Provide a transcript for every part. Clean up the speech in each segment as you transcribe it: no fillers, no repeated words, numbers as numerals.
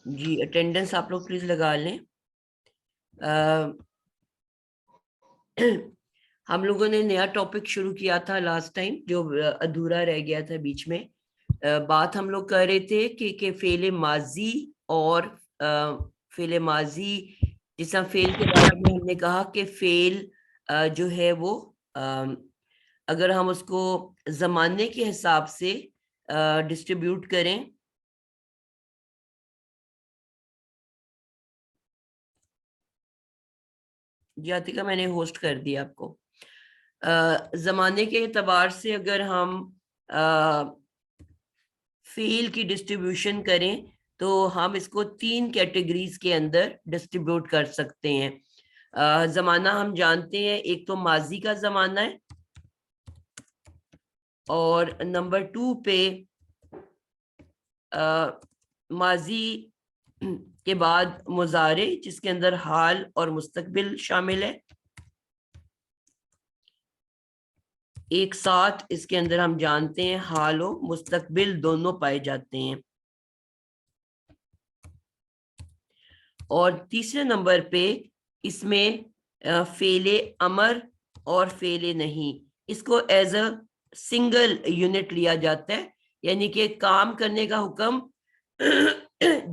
جی attendance آپ لوگ please لگا لیں. ہم لوگوں نے نیا ٹاپک شروع کیا تھا لاسٹ ٹائم جو ادھورا رہ گیا تھا بیچ میں. بات ہم لوگ کر رہے تھے کہ فعل ماضی اور فعل ماضی جس طرح فعل کے بارے میں ہم نے کہا کہ فعل جو ہے وہ اگر ہم اس کو زمانے کے حساب سے ڈسٹریبیوٹ کریں جی عتیقہ میں نے ہوسٹ کر دیا آپ کو. زمانے کے اعتبار سے اگر ہم فعل کی ڈسٹریبیوشن کریں تو ہم اس کو 3 کیٹیگریز کے اندر ڈسٹریبیوٹ کر سکتے ہیں. زمانہ ہم جانتے ہیں ایک تو ماضی کا زمانہ ہے اور نمبر 2 پہ ماضی کے بعد مضارع جس کے اندر حال اور مستقبل شامل ہے. ایک ساتھ اس کے اندر ہم جانتے ہیں حال و مستقبل دونوں پائے جاتے ہیں. اور تیسرے نمبر پہ اس میں فعل امر اور فعل نہیں اس کو ایز اے سنگل یونٹ لیا جاتا ہے، یعنی کہ کام کرنے کا حکم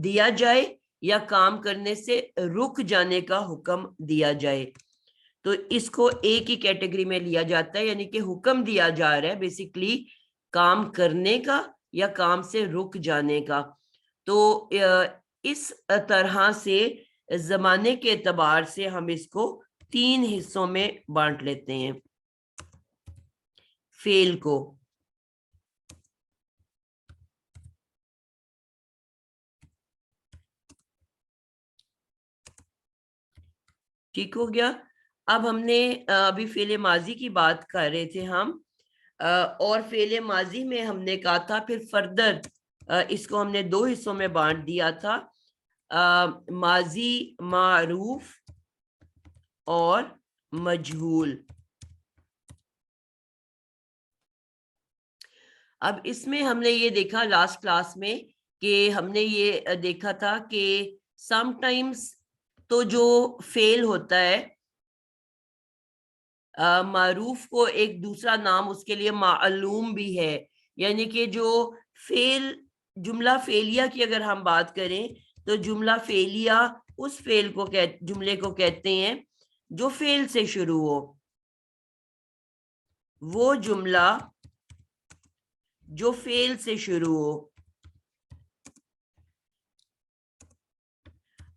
دیا جائے یا کام کرنے سے رک جانے کا حکم دیا جائے تو اس کو ایک ہی کیٹیگری میں لیا جاتا ہے، یعنی کہ حکم دیا جا رہا ہے بیسیکلی کام کرنے کا یا کام سے رک جانے کا. تو اس طرح سے زمانے کے اعتبار سے ہم اس کو 3 حصوں میں بانٹ لیتے ہیں فعل کو. ٹھیک ہو گیا. اب ہم نے ابھی فعل ماضی کی بات کر رہے تھے ہم، اور فعل ماضی میں ہم نے کہا تھا پھر فردر اس کو ہم نے 2 حصوں میں بانٹ دیا تھا، ماضی معروف اور مجہول. اب اس میں ہم نے یہ دیکھا لاسٹ کلاس میں کہ ہم نے یہ دیکھا تھا کہ سم ٹائمز تو جو فعل ہوتا ہے معروف کو ایک دوسرا نام اس کے لیے معلوم بھی ہے، یعنی کہ جو فعل جملہ فعلیہ کی اگر ہم بات کریں تو جملہ فعلیہ اس فعل کو جملے کو کہتے ہیں جو فعل سے شروع ہو. وہ جملہ جو فعل سے شروع ہو.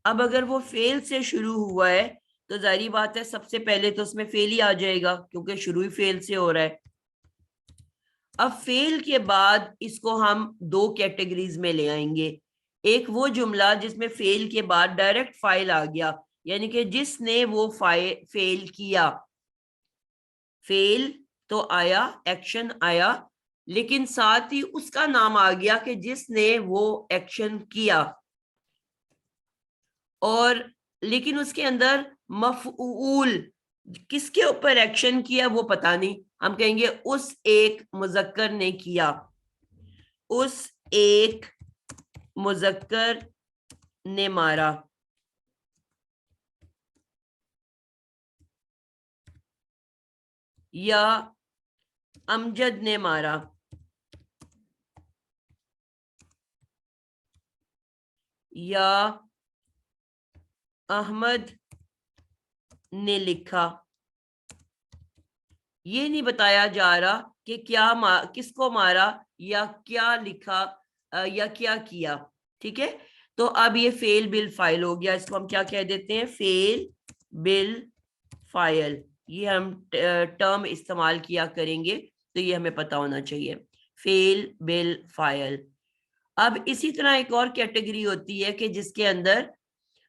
اب اگر وہ فعل سے شروع ہوا ہے تو ظاہری بات ہے سب سے پہلے تو اس میں فعل ہی آ جائے گا کیونکہ شروع ہی فعل سے ہو رہا ہے. اب فعل کے بعد اس کو ہم 2 کیٹیگریز میں لے آئیں گے. ایک وہ جملہ جس میں فعل کے بعد ڈائریکٹ فاعل آ گیا، یعنی کہ جس نے وہ فعل کیا. فعل تو آیا، ایکشن آیا، لیکن ساتھ ہی اس کا نام آ گیا کہ جس نے وہ ایکشن کیا، اور لیکن اس کے اندر مفعول کس کے اوپر ایکشن کیا وہ پتا نہیں. ہم کہیں گے اس ایک مذکر نے کیا، اس ایک مذکر نے مارا، یا امجد نے مارا، یا احمد نے لکھا. یہ نہیں بتایا جا رہا کہ کیا کس کو مارا یا کیا لکھا یا کیا کیا. ٹھیک ہے، تو اب یہ فعل بالفاعل ہو گیا. اس کو ہم کیا کہہ دیتے ہیں؟ فعل بالفاعل. یہ ہم ٹرم استعمال کیا کریں گے تو یہ ہمیں پتا ہونا چاہیے، فعل بالفاعل. اب اسی طرح ایک اور کیٹیگری ہوتی ہے کہ جس کے اندر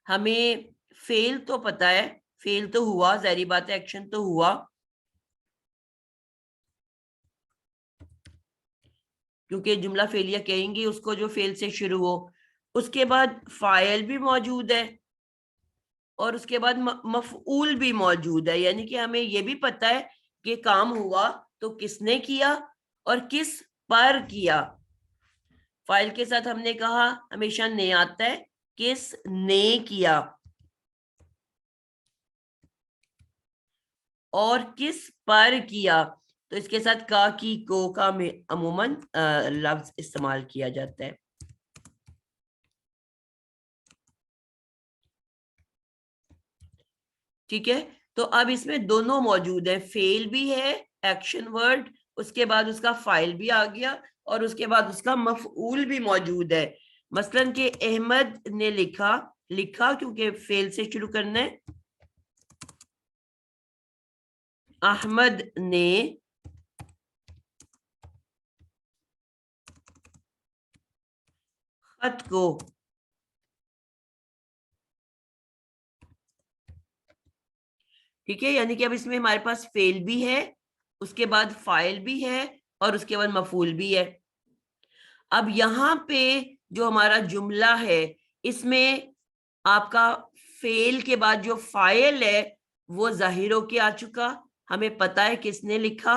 ہمیں فعل تو پتا ہے، فعل تو ہوا، ظاہری بات ہے ایکشن تو ہوا، کیونکہ جملہ فعلیہ کہیں گے اس کو جو فعل سے شروع ہو. اس کے بعد فاعل بھی موجود ہے اور اس کے بعد مفعول بھی موجود ہے، یعنی کہ ہمیں یہ بھی پتا ہے کہ کام ہوا تو کس نے کیا اور کس پر کیا. فائل کے ساتھ ہم نے کہا ہمیشہ نے آتا ہے. کس نے کیا اور کس پر کیا, تو اس کے ساتھ کا, کی, کو کا میں عموماً لفظ استعمال کیا جاتا ہے. ٹھیک ہے, تو اب اس میں دونوں موجود ہیں, فیل بھی ہے ایکشن ورڈ, اس کے بعد اس کا فائل بھی آ گیا, اور اس کے بعد اس کا مفعول بھی موجود ہے. مثلاً کہ احمد نے لکھا, لکھا کیونکہ فیل سے شروع کرنا ہے. احمد نے خط کو, ٹھیک ہے, یعنی کہ اب اس میں ہمارے پاس فیل بھی ہے, اس کے بعد فائل بھی ہے, اور اس کے بعد مفعول بھی ہے. اب یہاں پہ جو ہمارا جملہ ہے اس میں آپ کا فیل کے بعد جو فائل ہے وہ ظاہر ہو کے آ چکا, ہمیں پتا ہے کس نے لکھا,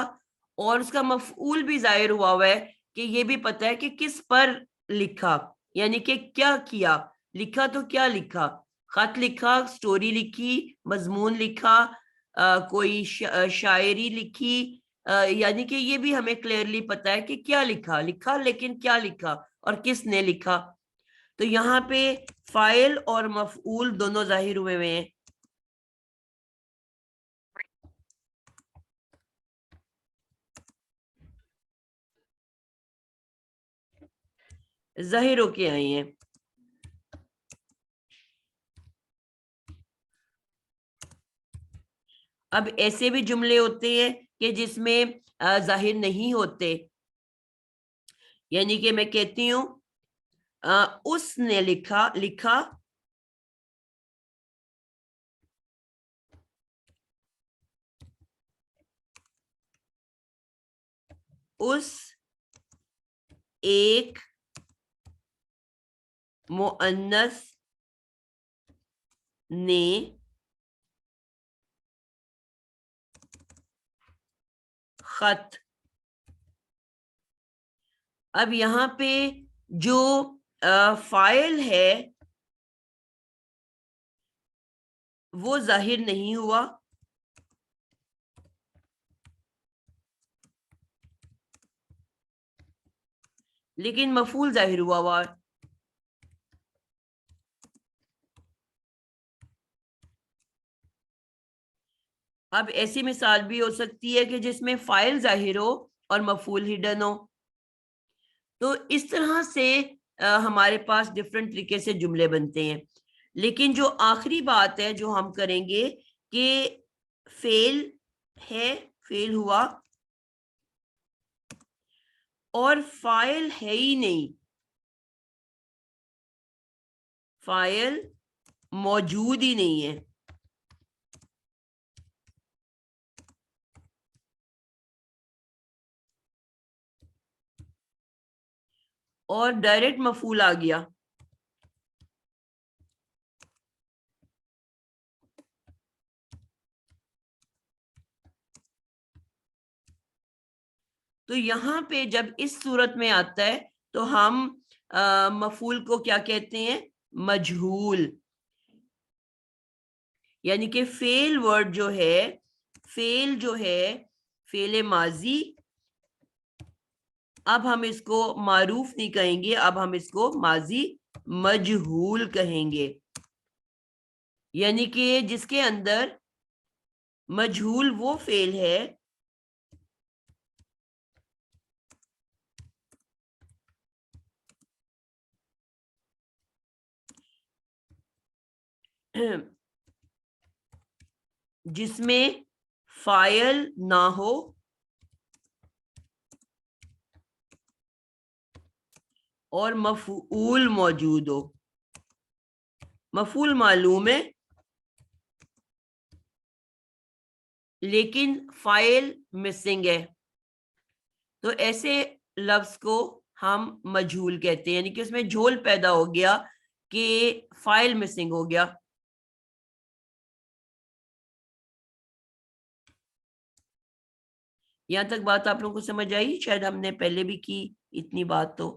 اور اس کا مفعول بھی ظاہر ہوا ہے کہ یہ بھی پتا ہے کہ کس پر لکھا, یعنی کہ کیا کیا, لکھا تو کیا لکھا, خط لکھا, سٹوری لکھی, مضمون لکھا, کوئی شاعری لکھی, یعنی کہ یہ بھی ہمیں کلیئرلی پتا ہے کہ کیا لکھا, لکھا لیکن کیا لکھا اور کس نے لکھا. تو یہاں پہ فائل اور مفعول دونوں ظاہر ہوئے ہوئے ہیں. ظاہر ہو کے آئے ہیں. اب ایسے بھی جملے ہوتے ہیں کہ جس میں ظاہر نہیں ہوتے, یعنی کہ میں کہتی ہوں اس نے لکھا, لکھا اس ایک مؤنث نے خط. اب یہاں پہ جو فائل ہے وہ ظاہر نہیں ہوا, لیکن مفعول ظاہر ہوا. اب ایسی مثال بھی ہو سکتی ہے کہ جس میں فائل ظاہر ہو اور مفعول ہڈن ہو. تو اس طرح سے ہمارے پاس ڈفرینٹ طریقے سے جملے بنتے ہیں. لیکن جو آخری بات ہے جو ہم کریں گے کہ فیل ہے, فیل ہوا, اور فائل ہے ہی نہیں, فائل موجود ہی نہیں ہے, اور ڈائریکٹ مفعول آ گیا. تو یہاں پہ جب اس صورت میں آتا ہے تو ہم مفعول کو کیا کہتے ہیں, مجہول. یعنی کہ فیل ورڈ جو ہے, فیل جو ہے, فیل ماضی, اب ہم اس کو معروف نہیں کہیں گے, اب ہم اس کو ماضی مجہول کہیں گے. یعنی کہ جس کے اندر مجہول وہ فعل ہے جس میں فاعل نہ ہو اور مفعول موجود ہو. مفعول معلوم ہے لیکن فاعل مسنگ ہے, تو ایسے لفظ کو ہم مجہول کہتے ہیں, یعنی کہ اس میں جھول پیدا ہو گیا کہ فاعل مسنگ ہو گیا. یہاں تک بات آپ لوگوں کو سمجھ آئی؟ شاید ہم نے پہلے بھی کی اتنی بات تو.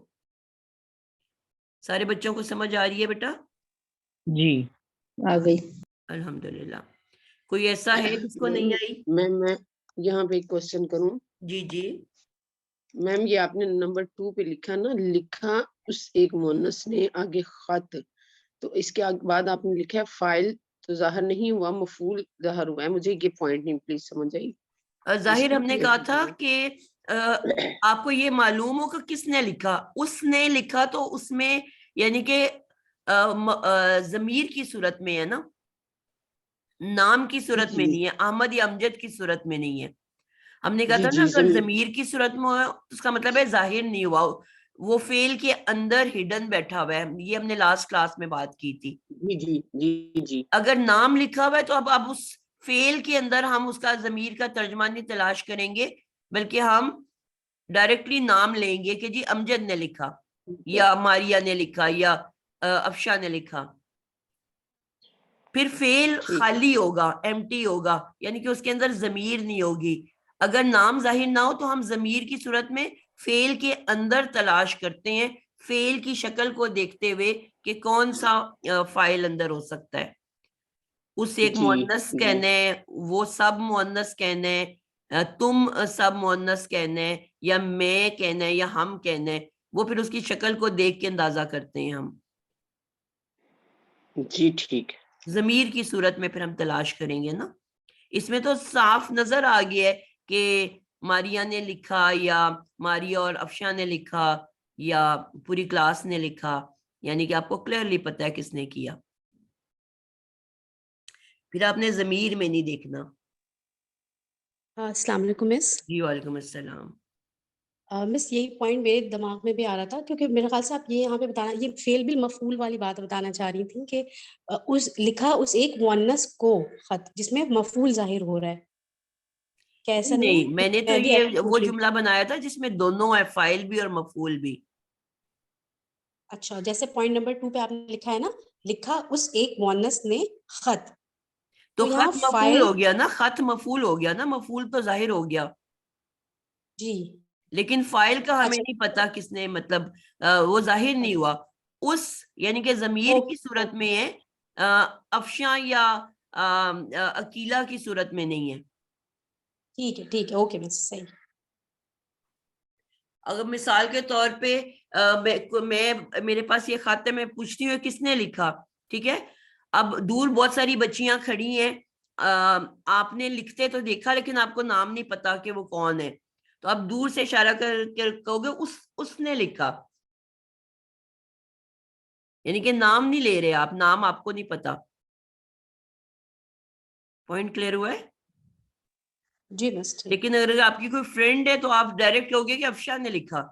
سارے بچوں کو سمجھ آ رہی ہے بیٹا؟ جی آ گئی. الحمدللہ. کوئی ایسا ہے جس کو نہیں آئی؟ میم میں یہاں پہ ایک کوشچن کروں. جی جی. میم یہ آپ نے نمبر 2 پہ لکھا نا، لکھا اس ایک مؤنث نے آگے خط، تو اس کے بعد آپ نے لکھا ہے فاعل تو ظاہر نہیں ہوا، مفعول ظاہر ہوا ہے. مجھے یہ پوائنٹ نہیں پلیز سمجھ آئی. ظاہر ہم نے کہا تھا کہ آپ کو یہ معلوم ہو کہ کس نے لکھا. اس نے لکھا تو اس میں یعنی کہ ضمیر کی صورت میں ہے نا، نام کی صورت میں نہیں ہے، احمد یا امجد کی صورت میں نہیں ہے. ہم نے کہا تھا نا اگر ضمیر کی صورت میں ہو اس کا مطلب ہے ظاہر نہیں ہوا، وہ فعل کے اندر ہڈن بیٹھا ہوا ہے. یہ ہم نے لاسٹ کلاس میں بات کی تھی. جی جی جی جی. اگر نام لکھا ہوا ہے تو اب اس فعل کے اندر ہم اس کا ضمیر کا ترجمہ نہیں تلاش کریں گے، بلکہ ہم ڈائریکٹلی نام لیں گے کہ جی امجد نے لکھا یا ماریا نے لکھا یا افشا نے لکھا. پھر فعل خالی ہوگا، ایمٹی ہوگا، یعنی کہ اس کے اندر ضمیر نہیں ہوگی. اگر نام ظاہر نہ ہو تو ہم ضمیر کی صورت میں فعل کے اندر تلاش کرتے ہیں، فعل کی شکل کو دیکھتے ہوئے کہ کون سا فاعل اندر ہو سکتا ہے. اس ایک مؤنث کہنے، وہ سب مؤنث کہنے، تم سب مؤنث کہنے، یا میں کہنے یا ہم کہنے، وہ پھر اس کی شکل کو دیکھ کے اندازہ کرتے ہیں ہم. جی ٹھیک. ضمیر کی صورت میں پھر ہم تلاش کریں گے نا. اس میں تو صاف نظر آ گیا ہے کہ ماریا نے لکھا یا ماریا اور افشا نے لکھا یا پوری کلاس نے لکھا، یعنی کہ آپ کو کلیئرلی پتا ہے کس نے کیا. پھر آپ نے ضمیر میں نہیں دیکھنا. السلام علیکم مس. جی وعلیکم السلام. مس یہی پوائنٹ میرے دماغ میں بھی آ رہا تھا، کیونکہ میرے خیال سے آپ یہ یہاں پہ بتانا، یہ فعل بالمفعول والی بات بتانا چاہ رہی تھیں کہ اس لکھا اس ایک مؤنث کو خط جس میں مفعول ظاہر ہو رہا ہے. کیسا نہیں، میں نے تو یہ وہ بھی جملہ بنایا تھا جس میں دونوں ہے، فاعل بھی اور مفعول بھی. اچھا، جیسے پوائنٹ نمبر 2 پہ آپ نے لکھا ہے نا، لکھا اس ایک مؤنث نے خط، تو یہاں خط مفعول ہو گیا نا، خط مفعول ہو گیا نا، مفعول تو ظاہر ہو گیا. جی لیکن فاعل کا ہمیں اچھا نہیں پتا کس نے، مطلب وہ ظاہر نہیں ہوا. اس یعنی کہ ضمیر کی صورت میں ہے، افشاں یا عقیلہ کی صورت میں نہیں ہے. ٹھیک ہے ٹھیک ہے، اوکے مس، صحیح. اگر مثال کے طور پہ میں میرے پاس یہ خط ہے، میں پوچھتی ہوں کس نے لکھا، ٹھیک ہے. اب دور بہت ساری بچیاں کھڑی ہیں، آپ نے لکھتے تو دیکھا لیکن آپ کو نام نہیں پتا کہ وہ کون ہے، تو آپ دور سے اشارہ کر کے کہو گے اس نے لکھا، یعنی کہ نام نہیں لے رہے آپ، نام آپ کو نہیں پتا. پوائنٹ کلیئر ہوا ہے؟ جی بس ٹھیک. لیکن اگر آپ کی کوئی فرینڈ ہے تو آپ ڈائریکٹ کہو گے کہ افشا نے لکھا.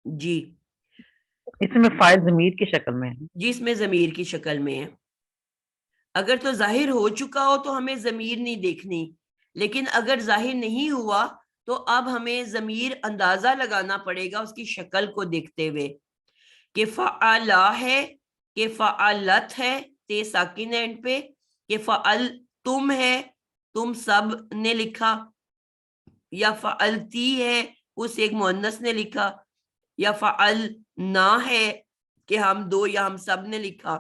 جی اس میں فاعل ضمیر کی شکل میں ہے. جی اس میں ضمیر کی شکل میں ہے. اگر تو ظاہر ہو چکا ہو تو ہمیں ضمیر نہیں دیکھنی، لیکن اگر ظاہر نہیں ہوا تو اب ہمیں ضمیر اندازہ لگانا پڑے گا اس کی شکل کو دیکھتے ہوئے کہ فعلا ہے کہ فعلت ہے، تے ساکن ہے اینڈ پہ، کہ فعل تم ہے، تم سب نے لکھا، یا فعلتی ہے اس ایک مؤنث نے لکھا، یا فعل نہ ہے کہ ہم دو یا ہم سب نے لکھا.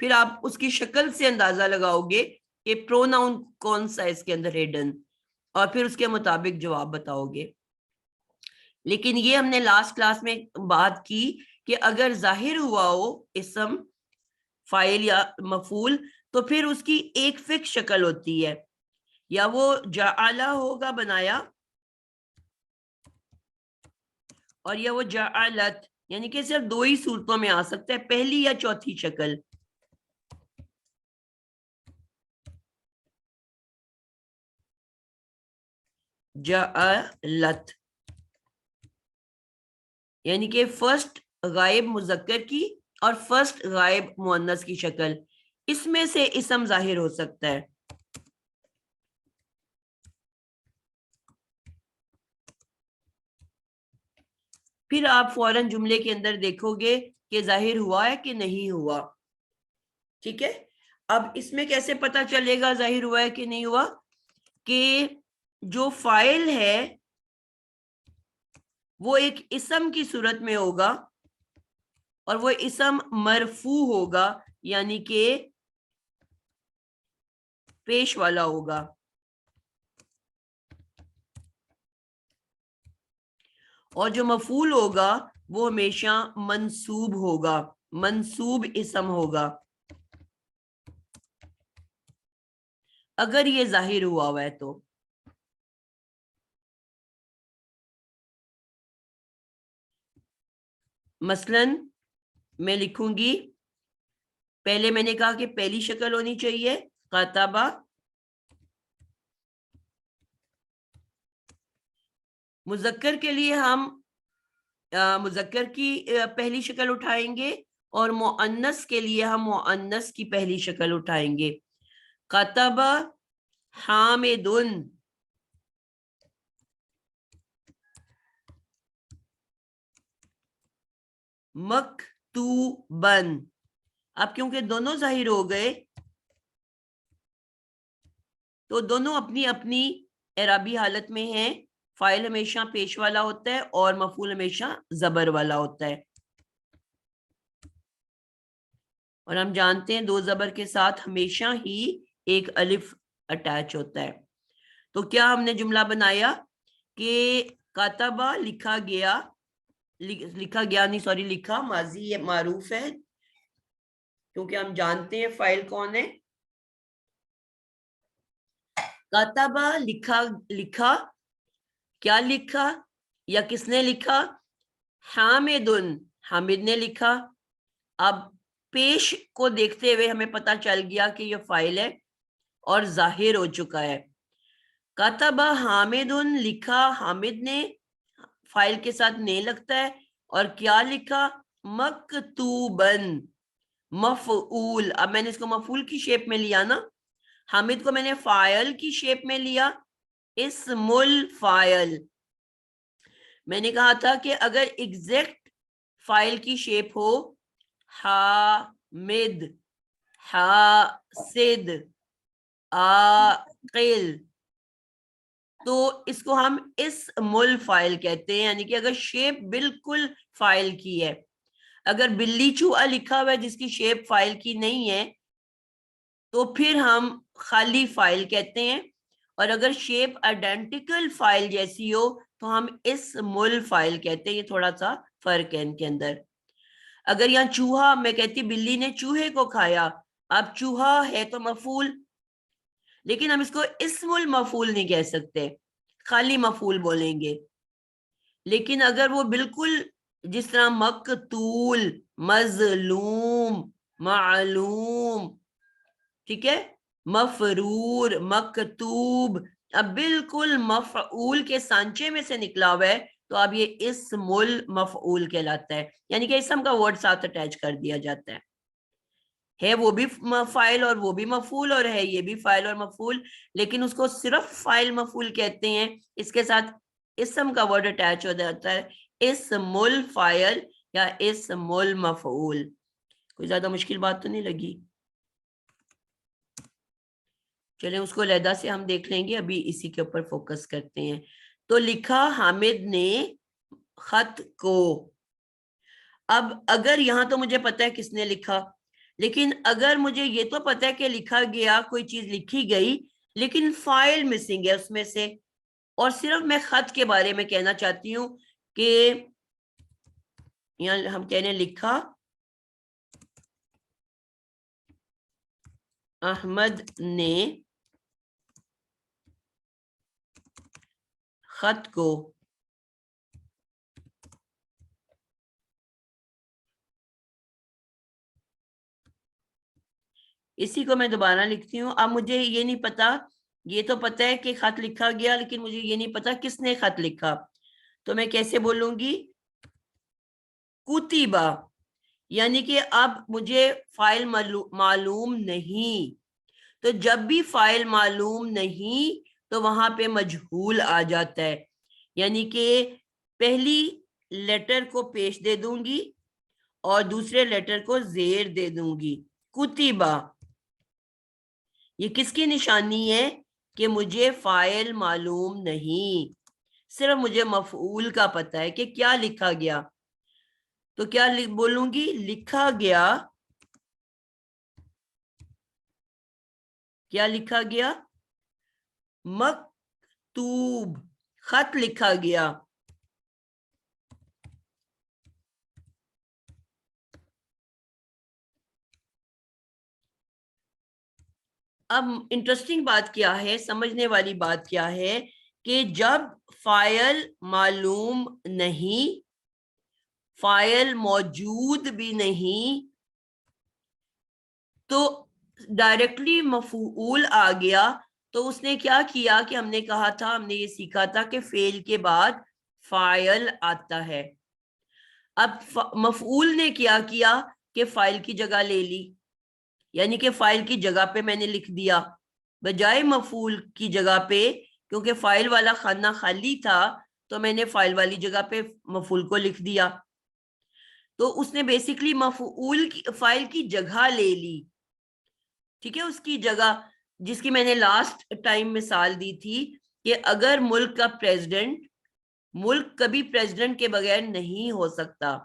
پھر آپ اس کی شکل سے اندازہ لگاؤ گے کہ پروناؤن کون سا ہے اس کے اندر ہڈن، اور پھر اس کے مطابق جواب بتاؤ گے. لیکن یہ ہم نے لاسٹ کلاس میں بات کی کہ اگر ظاہر ہوا ہو اسم فاعل یا مفعول تو پھر اس کی ایک فکس شکل ہوتی ہے، یا وہ جعلہ ہوگا بنایا، اور یا وہ جعلت، یعنی کہ صرف دو ہی صورتوں میں آ سکتا ہے، پہلی یا چوتھی شکل. جعلت یعنی کہ فرسٹ غائب مذکر کی اور فرسٹ غائب مؤنث کی شکل، اس میں سے اسم ظاہر ہو سکتا ہے. پھر آپ فوراً جملے کے اندر دیکھو گے کہ ظاہر ہوا ہے کہ نہیں ہوا. ٹھیک ہے. اب اس میں کیسے پتا چلے گا ظاہر ہوا ہے کہ نہیں ہوا؟ کہ جو فاعل ہے وہ ایک اسم کی صورت میں ہوگا اور وہ اسم مرفوع ہوگا یعنی کہ پیش والا ہوگا. اور جو مفعول ہوگا وہ ہمیشہ منصوب ہوگا, منصوب اسم ہوگا اگر یہ ظاہر ہوا ہے تو. مثلاً میں لکھوں گی, پہلے میں نے کہا کہ پہلی شکل ہونی چاہیے کاتبہ, مذکر کے لیے ہم مذکر کی پہلی شکل اٹھائیں گے اور مؤنث کے لیے ہم مؤنث کی پہلی شکل اٹھائیں گے. کاتبہ حامدن, مکتوبن. اب کیونکہ دونوں ظاہر ہو گئے تو دونوں اپنی اپنی اعرابی حالت میں ہیں. فاعل ہمیشہ پیش والا ہوتا ہے اور مفعول ہمیشہ زبر والا ہوتا ہے, اور ہم جانتے ہیں دو زبر کے ساتھ ہمیشہ ہی ایک الف اٹیچ ہوتا ہے. تو کیا ہم نے جملہ بنایا کہ کاتبہ لکھا گیا, لکھا ماضی یہ معروف ہے کیونکہ ہم جانتے ہیں فاعل کون ہے. کاتبہ لکھا کیا لکھا یا کس نے لکھا؟ حامدن, حامد نے لکھا. اب پیش کو دیکھتے ہوئے ہمیں پتہ چل گیا کہ یہ فاعل ہے اور ظاہر ہو چکا ہے. کاتبہ حامدن, لکھا حامد نے, فاعل کے ساتھ نے لگتا ہے, اور کیا لکھا؟ مکتوبن, مفعول. اب میں نے اس کو مفعول کی شیپ میں لیا نا, حامد کو میں نے فاعل کی شیپ میں لیا, اسم الفاعل. میں نے کہا تھا کہ اگر ایگزیکٹ فاعل کی شیپ ہو, حامد, حاسد, عاقل, تو اس کو ہم اسم الفاعل کہتے ہیں, یعنی کہ اگر شیپ بالکل فاعل کی ہے. اگر بلی چوہا لکھا ہوا ہے جس کی شیپ فاعل کی نہیں ہے تو پھر ہم خالی فاعل کہتے ہیں, اور اگر شیپ آئیڈینٹیکل فاعل جیسی ہو تو ہم اسم الفاعل کہتے ہیں. یہ تھوڑا سا فرق ہے ان کے اندر. اگر یہاں چوہا, میں کہتی بلی نے چوہے کو کھایا, اب چوہا ہے تو مفعول, لیکن ہم اس کو اسم المفعول نہیں کہہ سکتے, خالی مفعول بولیں گے. لیکن اگر وہ بالکل جس طرح مقتول, مظلوم, معلوم, ٹھیک ہے, مفرور, مکتوب, اب بالکل مفعول کے سانچے میں سے نکلا ہوا ہے تو اب یہ اسم المفعول کہلاتا ہے, یعنی کہ اسم کا ورڈ ساتھ اٹیچ کر دیا جاتا ہے وہ بھی فاعل اور وہ بھی مفعول, اور ہے یہ بھی فاعل اور مفعول, لیکن اس کو صرف فاعل مفعول کہتے ہیں, اس کے ساتھ اسم کا ورڈ اٹیچ ہو جاتا ہے, اسم الفاعل یا اسم المفعول. کوئی زیادہ مشکل بات تو نہیں لگی؟ چلیں اس کو علیحدہ سے ہم دیکھ لیں گے, ابھی اسی کے اوپر فوکس کرتے ہیں. تو لکھا حامد نے خط کو. اب اگر یہاں تو مجھے پتا ہے کس نے لکھا, لیکن اگر مجھے یہ تو پتا ہے کہ لکھا گیا, کوئی چیز لکھی گئی, لیکن فاعل مسنگ ہے اس میں سے, اور صرف میں خط کے بارے میں کہنا چاہتی ہوں کہ یہاں ہم کہنے لکھا احمد نے خط کو. اسی کو میں دوبارہ لکھتی ہوں. اب مجھے یہ نہیں پتا, یہ تو پتا ہے کہ خط لکھا گیا, لیکن مجھے یہ نہیں پتا کس نے خط لکھا, تو میں کیسے بولوں گی؟ کتبہ, یعنی کہ اب مجھے فاعل معلوم نہیں, تو جب بھی فاعل معلوم نہیں تو وہاں پہ مجہول آ جاتا ہے, یعنی کہ پہلی لیٹر کو پیش دے دوں گی اور دوسرے لیٹر کو زیر دے دوں گی. کتبہ, یہ کس کی نشانی ہے کہ مجھے فاعل معلوم نہیں. صرف مجھے مفعول کا پتہ ہے کہ کیا لکھا گیا. تو کیا بولوں گی؟ لکھا گیا. کیا لکھا گیا؟ مکتوب، خط لکھا گیا. اب انٹرسٹنگ بات کیا ہے، سمجھنے والی بات کیا ہے کہ جب فاعل معلوم نہیں، فاعل موجود بھی نہیں، تو ڈائریکٹلی مفعول آ گیا. تو اس نے کیا کیا کہ ہم نے کہا تھا، ہم نے یہ سیکھا تھا کہ فعل کے بعد فاعل آتا ہے. اب مفعول نے کیا کیا کہ فاعل کی جگہ لے لی، یعنی کہ فاعل کی جگہ پہ میں نے لکھ دیا بجائے مفعول کی جگہ پہ. کیونکہ فاعل والا خانہ خالی تھا تو میں نے فاعل والی جگہ پہ مفعول کو لکھ دیا. تو اس نے بیسیکلی مفعول کی فاعل کی جگہ لے لی. ٹھیک ہے، اس کی جگہ، جس کی میں نے لاسٹ ٹائم مثال دی تھی کہ اگر ملک کا پریزیڈنٹ، ملک کبھی پریزیڈنٹ کے بغیر نہیں ہو سکتا.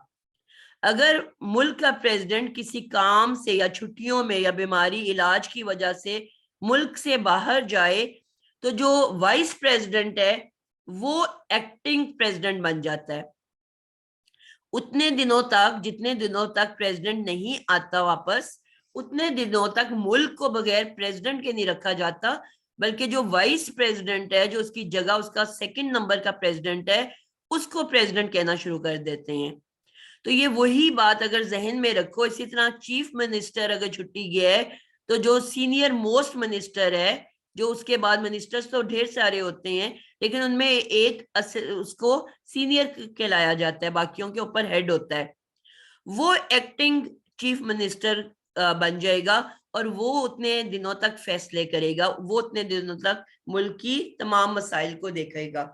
اگر ملک کا پریزیڈنٹ کسی کام سے یا چھٹیوں میں یا بیماری علاج کی وجہ سے ملک سے باہر جائے تو جو وائس پریزیڈنٹ ہے وہ ایکٹنگ پریزیڈنٹ بن جاتا ہے. اتنے دنوں تک، جتنے دنوں تک پریزیڈنٹ نہیں آتا واپس، اتنے دنوں تک ملک کو بغیر پریزیڈنٹ کے نہیں رکھا جاتا، بلکہ جو وائس پریزیڈنٹ ہے، جو اس کی جگہ اس کا سیکنڈ نمبر کا پریزیڈنٹ ہے، اس کو پریزیڈنٹ کہنا شروع کر دیتے ہیں. تو یہ وہی بات اگر ذہن میں رکھو. اسی طرح چیف منسٹر اگر چھٹی گیا ہے تو جو سینئر موسٹ منسٹر ہے، جو اس کے بعد منسٹرز تو ڈھیر سارے ہوتے ہیں لیکن ان میں ایک اس کو سینئر کہلایا جاتا ہے، باقیوں کے اوپر ہیڈ ہوتا ہے، وہ ایکٹنگ چیف منسٹر بن جائے گا اور وہ اتنے دنوں تک فیصلے کرے گا، وہ اتنے دنوں تک ملک کی تمام مسائل کو دیکھے گا.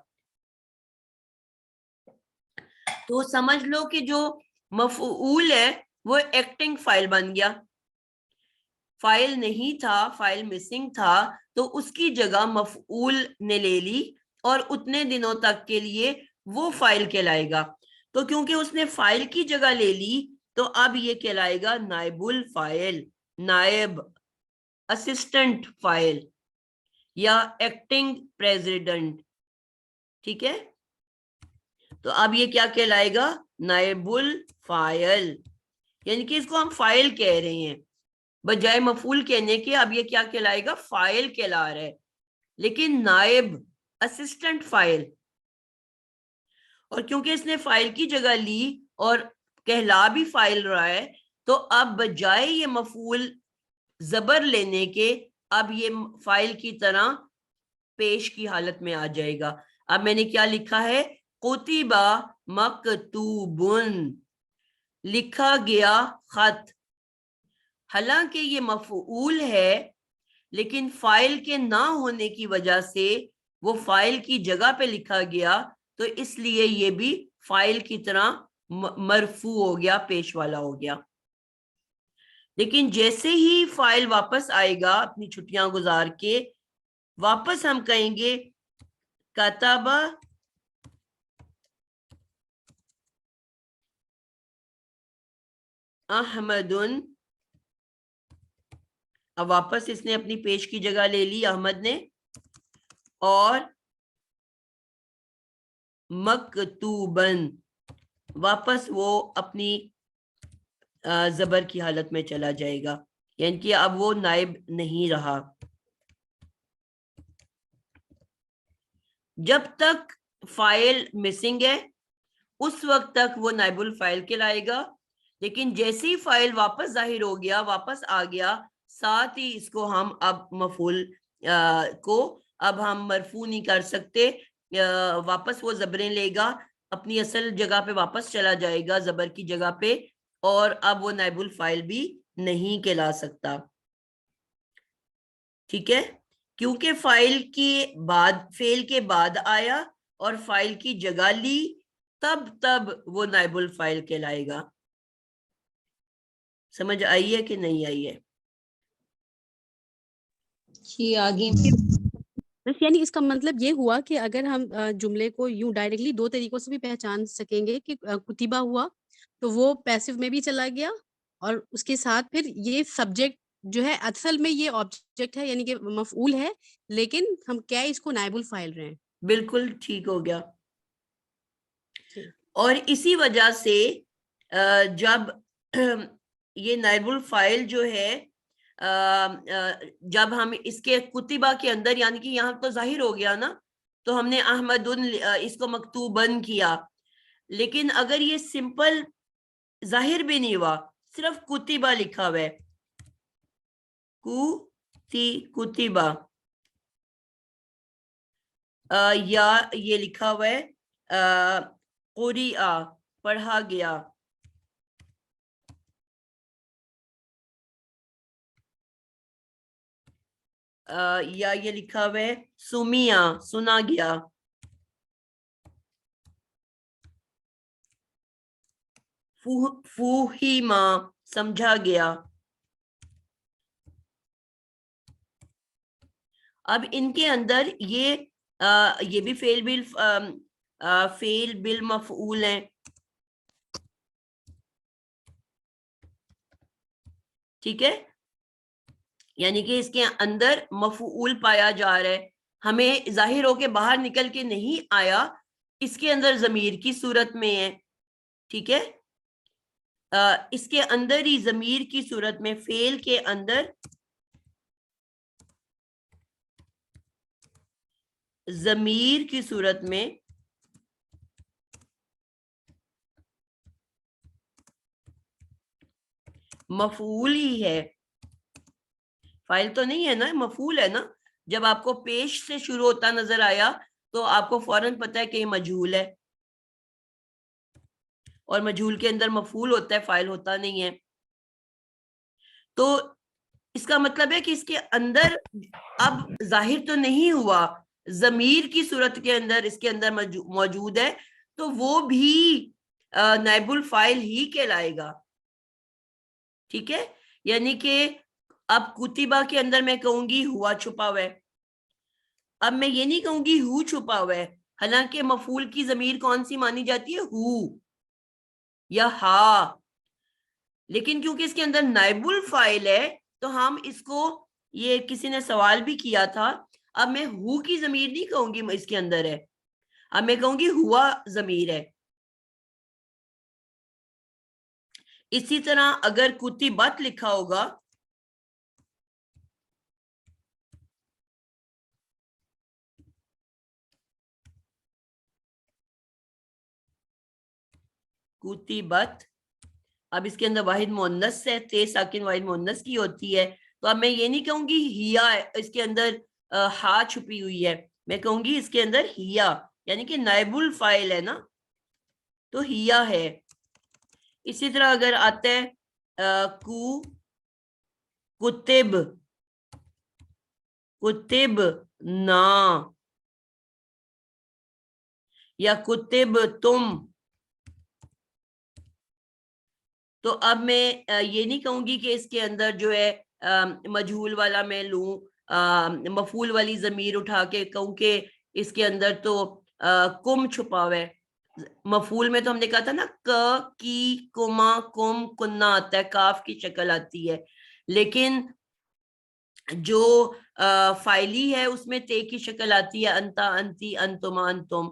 تو سمجھ لو کہ جو مفعول ہے وہ ایکٹنگ فائل بن گیا. فائل نہیں تھا، فائل مسنگ تھا، تو اس کی جگہ مفعول نے لے لی اور اتنے دنوں تک کے لیے وہ فائل کہلائے گا. تو کیونکہ اس نے فائل کی جگہ لے لی تو اب یہ کہلائے گا نائب الفاعل، نائب، اسسٹنٹ فائل یا ایکٹنگ پریزیڈنٹ. ٹھیک ہے، تو اب یہ کیا کہلائے گا؟ نائب الفاعل. یعنی کہ اس کو ہم فائل کہہ رہے ہیں بجائے مفعول کہنے کے. اب یہ کیا کہلائے گا؟ فائل کہلا رہا ہے، لیکن نائب، اسسٹنٹ فائل. اور کیونکہ اس نے فائل کی جگہ لی اور کہلا بھی فائل رہا ہے، تو اب بجائے یہ مفعول زبر لینے کے، اب یہ فائل کی طرح پیش کی حالت میں آ جائے گا. اب میں نے کیا لکھا ہے؟ کتبہ مکتوبن، لکھا گیا خط. حالانکہ یہ مفعول ہے لیکن فائل کے نہ ہونے کی وجہ سے وہ فائل کی جگہ پہ لکھا گیا، تو اس لیے یہ بھی فائل کی طرح مرفوع ہو گیا، پیش والا ہو گیا. لیکن جیسے ہی فائل واپس آئے گا اپنی چھٹیاں گزار کے، واپس ہم کہیں گے کتب احمد. اب واپس اس نے اپنی پیش کی جگہ لے لی احمد نے، اور مکتوبن، واپس وہ اپنی زبر کی حالت میں چلا جائے گا، یعنی کہ اب وہ نائب نہیں رہا. جب تک فائل مسنگ ہے اس وقت تک وہ نائب الفائل کہلائے گا، لیکن جیسے ہی فائل واپس ظاہر ہو گیا، واپس آ گیا، ساتھ ہی اس کو ہم اب مفعول کو اب ہم مرفوع نہیں کر سکتے. واپس وہ زبریں لے گا، اپنی اصل جگہ پہ واپس چلا جائے گا زبر کی جگہ پہ، اور اب وہ نائب الفائل بھی نہیں کہلا سکتا. ٹھیک ہے، کیونکہ فائل کے بعد، فعل کے بعد آیا اور فائل کی جگہ لی، تب وہ نائب الفائل کہلائے گا. سمجھ آئی ہے کہ نہیں آئی ہے؟ جی آگے بس یعنی اس کا مطلب یہ ہوا کہ اگر ہم جملے کو یوں ڈائریکٹلی دو طریقوں سے بھی پہچان سکیں گے کہ کتبہ ہوا تو وہ پیسو میں بھی چلا گیا، اور اس کے ساتھ پھر یہ سبجیکٹ جو ہے اصل میں یہ آبجیکٹ ہے، یعنی کہ مفعول ہے، لیکن ہم کیا اس کو نائب الفاعل رہے ہیں. بالکل ٹھیک ہو گیا. ٹھیک. اور اسی وجہ سے جب یہ نائب الفاعل جو ہے جب ہم اس کے کتبہ کے اندر، یعنی کہ یہاں تو ظاہر ہو گیا نا، تو ہم نے احمد اس کو مکتوبن کیا، لیکن اگر یہ سمپل ظاہر بھی نہیں ہوا، صرف کتبہ لکھا ہوا ہے، کتبہ، یا یہ لکھا ہوا ہے قری'a، پڑھا گیا، یا یہ لکھا ہوا ہے سمیع، سنا گیا، فہم، سمجھا گیا. اب ان کے اندر یہ بھی فعل بالمفعول ہیں، ٹھیک ہے، یعنی کہ اس کے اندر مفعول پایا جا رہا ہے، ہمیں ظاہر ہو کے باہر نکل کے نہیں آیا، اس کے اندر ضمیر کی صورت میں ہے، ٹھیک ہے، اس کے اندر ہی ضمیر کی صورت میں، فعل کے اندر ضمیر کی صورت میں مفعول ہی ہے، فاعل تو نہیں ہے نا، مفعول ہے نا. جب آپ کو پیش سے شروع ہوتا نظر آیا تو آپ کو فوراً پتا ہے کہ یہ مجہول ہے، اور مجہول کے اندر مفعول ہوتا ہے، فاعل ہوتا نہیں ہے. تو اس کا مطلب ہے کہ اس کے اندر اب ظاہر تو نہیں ہوا، ضمیر کی صورت کے اندر اس کے اندر موجود ہے، تو وہ بھی نائب الفاعل ہی کہلائے گا، ٹھیک ہے. یعنی کہ اب کتبہ کے اندر میں کہوں گی ہوا چھپا ہوا ہے، اب میں یہ نہیں کہوں گی ہو چھپا ہوا ہے، حالانکہ مفعول کی ضمیر کون سی مانی جاتی ہے؟ ہو یا ہا، لیکن کیونکہ اس کے اندر نائب الفاعل ہے تو ہم اس کو، یہ کسی نے سوال بھی کیا تھا، اب میں ہو کی ضمیر نہیں کہوں گی اس کے اندر ہے، اب میں کہوں گی ہوا ضمیر ہے. اسی طرح اگر کتبت لکھا ہوگا کتبت، اب اس کے اندر واحد مؤنث ہے، تے ساکن واحد مؤنث کی ہوتی ہے، تو اب میں یہ نہیں کہوں گی ہیا، اس کے اندر ہا چھپی ہوئی ہے، میں کہوں گی اس کے اندر ہیا، یعنی کہ نائب الفاعل ہے نا، تو ہیا ہے. اسی طرح اگر آتا ہے کتب، کتب نا، یا کتب تم، تو اب میں یہ نہیں کہوں گی کہ اس کے اندر جو ہے مجہول والا میں لوں، مفعول والی ضمیر اٹھا کے کہوں کہ اس کے اندر تو کم چھپا ہوا ہے. مفعول میں تو ہم نے کہا تھا نا کی، کما، کم، کنہ آتا ہے، کاف کی شکل آتی ہے، لیکن جو فائلی ہے اس میں تے کی شکل آتی ہے، انتا، انتی، انتما، انتم.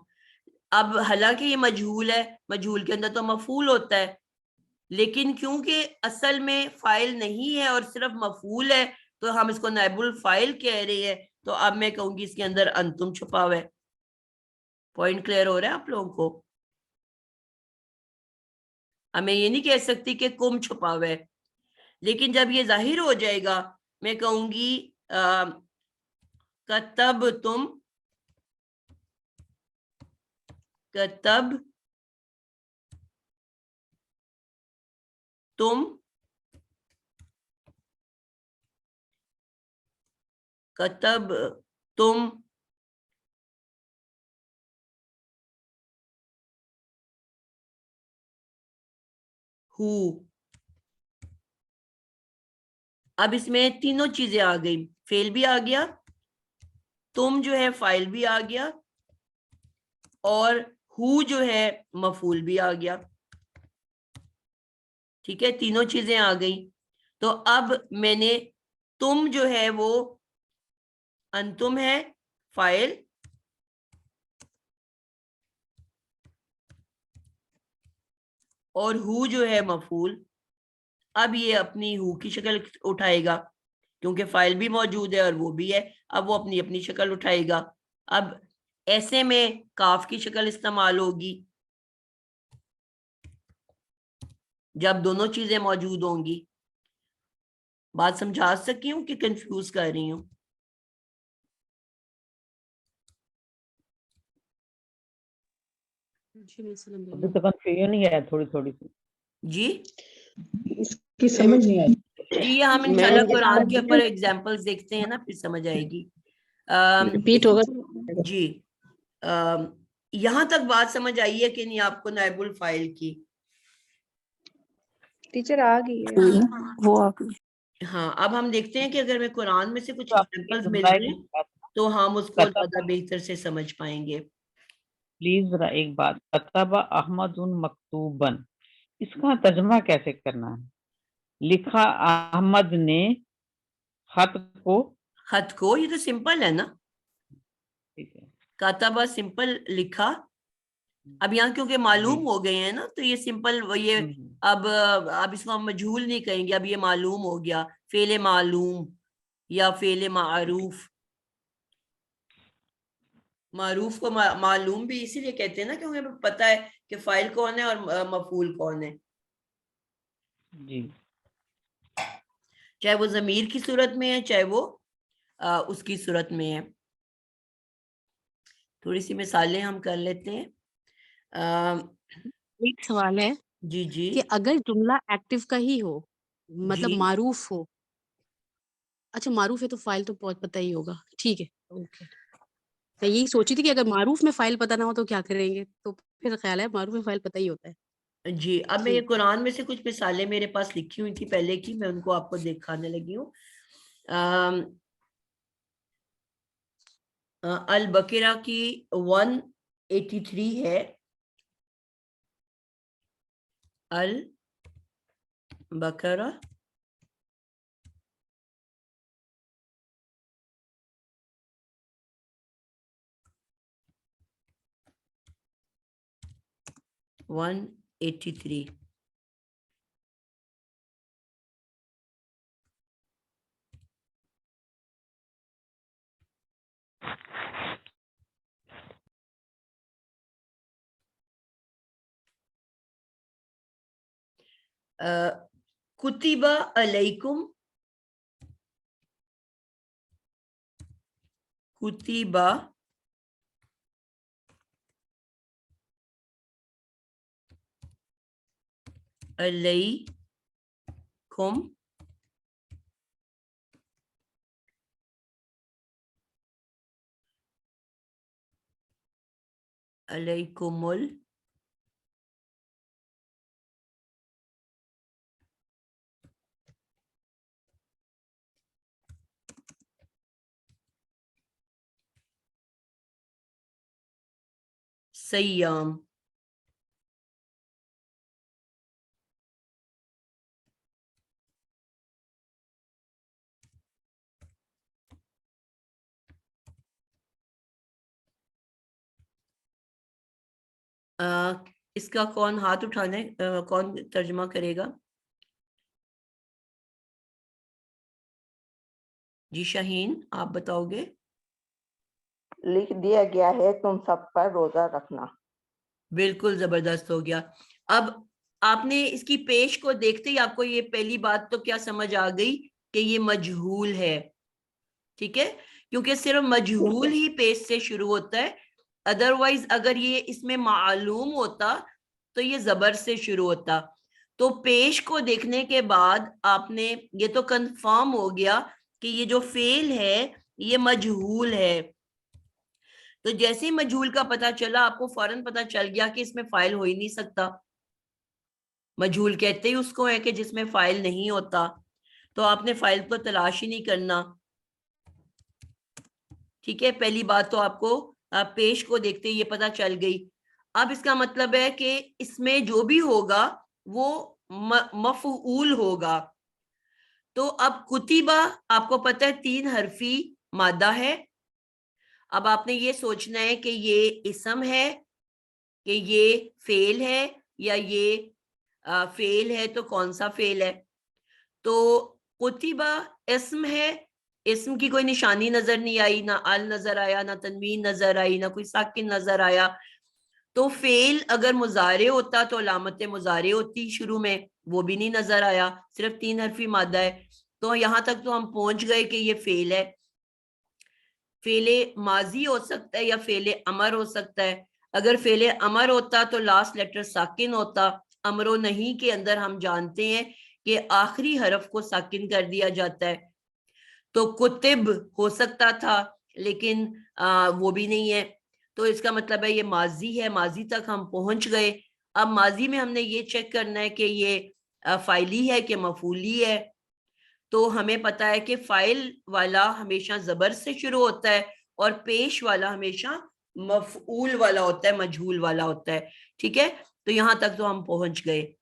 اب حالانکہ یہ مجہول ہے، مجہول کے اندر تو مفعول ہوتا ہے، لیکن کیونکہ اصل میں فاعل نہیں ہے اور صرف مفعول ہے تو ہم اس کو نائب الفاعل کہہ رہے ہیں، تو اب میں کہوں گی اس کے اندر انتم چھپا ہوا ہے. پوائنٹ کلیئر ہو رہا ہے آپ لوگوں کو؟ اب میں یہ نہیں کہہ سکتی کہ کم چھپا ہوا ہے، لیکن جب یہ ظاہر ہو جائے گا میں کہوں گی کتب تم، کتب تم، کتب تم ہو. اب اس میں تینوں چیزیں آ گئی، فعل بھی آ گیا، تم جو ہے فائل بھی آ گیا اور ہو جو ہے مفعول بھی آ گیا. ٹھیک ہے, تینوں چیزیں آ گئی. تو اب میں نے تم جو ہے وہ انتم ہے فائل, اور ہو جو ہے مفعول. اب یہ اپنی ہو کی شکل اٹھائے گا کیونکہ فائل بھی موجود ہے اور وہ بھی ہے. اب وہ اپنی اپنی شکل اٹھائے گا. اب ایسے میں کاف کی شکل استعمال ہوگی جب دونوں چیزیں موجود ہوں گی. بات سمجھا سکی ہوں کہ کنفیوز کر رہی ہوں؟ ابھی تو کنفیوژن ہی ہے تھوڑی تھوڑی سی. جی اس کی سمجھ نہیں آئی. جی, یہ ہم انشاءاللہ قرآن کے اوپر ایگزامپلز دیکھتے ہیں نا, پھر سمجھ آئے گی. ریپیٹ ہوگا. جی, یہاں تک بات سمجھ آئی ہے کہ نہیں آپ کو نائب الفاعل کی؟ ٹیچر آ گئی ہے وہ آ گئی. ہاں, اب ہم دیکھتے ہیں کہ اگر میں قرآن میں سے کچھ تو آپ ایگزامپلز ذرا مل ایک رہے ہیں بات- تو ہم اس کو زیادہ بہتر سے سمجھ پائیں گے. پلیز ذرا ایک بات, کتب احمد مکتوبن, اس کا ترجمہ کیسے کرنا ہے؟ لکھا احمد نے خط کو. خط کو, یہ تو سمپل ہے نا. ٹھیک ہے, کاتبہ سمپل لکھا. اب یہاں کیونکہ معلوم ہو گئے ہیں نا تو یہ سمپل یہ اب اس کو ہم مجہول نہیں کہیں گے. اب یہ معلوم ہو گیا, فعل معلوم یا فعل معروف. معروف کو معلوم بھی اسی لیے کہتے ہیں نا کیونکہ ہمیں پتہ ہے کہ فاعل کون ہے اور مفعول کون ہے. جی چاہے وہ ضمیر کی صورت میں ہے چاہے وہ اس کی صورت میں ہے. تھوڑی سی مثالیں ہم کر لیتے ہیں. ایک سوال ہے جی جی کہ اگر جملہ ایکٹیو کا ہی ہو, مطلب جی معروف ہو. اچھا معروف ہے تو فائل تو بہت پتہ ہی ہوگا. ٹھیک ہے, اوکے. میں یہی سوچی تھی کہ اگر معروف میں فائل پتہ نہ ہو تو کیا کریں گے, تو پھر خیال ہے معروف میں فائل پتہ ہی ہوتا ہے. جی, اب میں یہ ٹھیک. قرآن میں سے کچھ مثالیں میرے پاس لکھی ہوئی تھی پہلے کی, میں ان کو آپ کو دکھانے لگی ہوں. البقرہ کی 183 ہے. البقرہ ون 83. کتب علیکم, کتب علیکم علیکم سیام. اس کا کون ہاتھ اٹھانے, کون ترجمہ کرے گا؟ جی شاہین, آپ بتاؤ گے؟ لکھ دیا گیا ہے تم سب پر روزہ رکھنا. بالکل زبردست ہو گیا. اب آپ نے اس کی پیش کو دیکھتے ہی آپ کو یہ پہلی بات تو کیا سمجھ آ گئی کہ یہ مجہول ہے. ٹھیک ہے, کیونکہ صرف مجہول ہی پیش سے شروع ہوتا ہے. ادروائز اگر یہ اس میں معلوم ہوتا تو یہ زبر سے شروع ہوتا. تو پیش کو دیکھنے کے بعد آپ نے یہ تو کنفرم ہو گیا کہ یہ جو فعل ہے یہ مجہول ہے. تو جیسے ہی مجہول کا پتہ چلا آپ کو فوراً پتہ چل گیا کہ اس میں فاعل ہو ہی نہیں سکتا. مجہول کہتے ہی اس کو ہے کہ جس میں فاعل نہیں ہوتا. تو آپ نے فاعل کو تلاش ہی نہیں کرنا. ٹھیک ہے, پہلی بات تو آپ کو پیش کو دیکھتے یہ پتہ چل گئی. اب اس کا مطلب ہے کہ اس میں جو بھی ہوگا وہ مفعول ہوگا. تو اب کتبہ آپ کو پتہ ہے 3 حرفی مادہ ہے. اب آپ نے یہ سوچنا ہے کہ یہ اسم ہے کہ یہ فعل ہے یا یہ فعل ہے تو کون سا فعل ہے. تو کتبہ اسم ہے, اسم کی کوئی نشانی نظر نہیں آئی, نہ ال نظر آیا, نہ تنوین نظر آئی, نہ کوئی ساکن نظر آیا. تو فعل اگر مضارع ہوتا تو علامت مضارع ہوتی شروع میں, وہ بھی نہیں نظر آیا, صرف 3 حرفی مادہ ہے. تو یہاں تک تو ہم پہنچ گئے کہ یہ فعل ہے. فعل ماضی ہو سکتا ہے یا فعل امر ہو سکتا ہے. اگر فعل امر ہوتا تو لاسٹ لیٹر ساکن ہوتا. امر و نہیں کے اندر ہم جانتے ہیں کہ آخری حرف کو ساکن کر دیا جاتا ہے. تو کتب ہو سکتا تھا لیکن وہ بھی نہیں ہے. تو اس کا مطلب ہے یہ ماضی ہے, ماضی تک ہم پہنچ گئے. اب ماضی میں ہم نے یہ چیک کرنا ہے کہ یہ فاعلی ہے کہ مفعولی ہے. تو ہمیں پتا ہے کہ فاعل والا ہمیشہ زبر سے شروع ہوتا ہے اور پیش والا ہمیشہ مفعول والا ہوتا ہے, مجہول والا ہوتا ہے. ٹھیک ہے, تو یہاں تک تو ہم پہنچ گئے.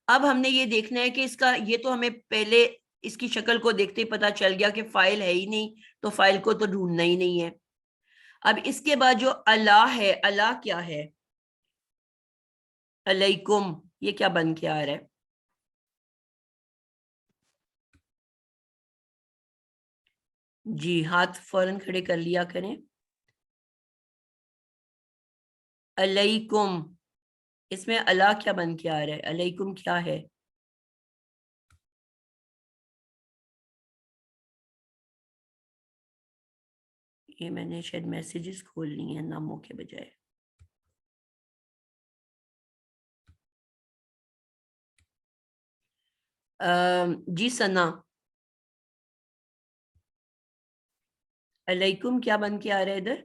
اب ہم نے یہ دیکھنا ہے کہ اس کا, یہ تو ہمیں پہلے اس کی شکل کو دیکھتے ہی پتا چل گیا کہ فاعل ہے ہی نہیں, تو فاعل کو تو ڈھونڈنا ہی نہیں ہے. اب اس کے بعد جو اللہ ہے, اللہ کیا ہے؟ علیکم, یہ کیا بن کے آ رہا ہے؟ جی ہاتھ فوراً کھڑے کر لیا کریں. علیکم, اس میں اللہ کیا بن کے آ رہا ہے؟ علیکم کیا ہے؟ یہ میں نے شاید میسیجز کھول لی ہیں ناموں کے بجائے. جی ثنا, علیکم کیا بن کے آ رہا ہے ادھر؟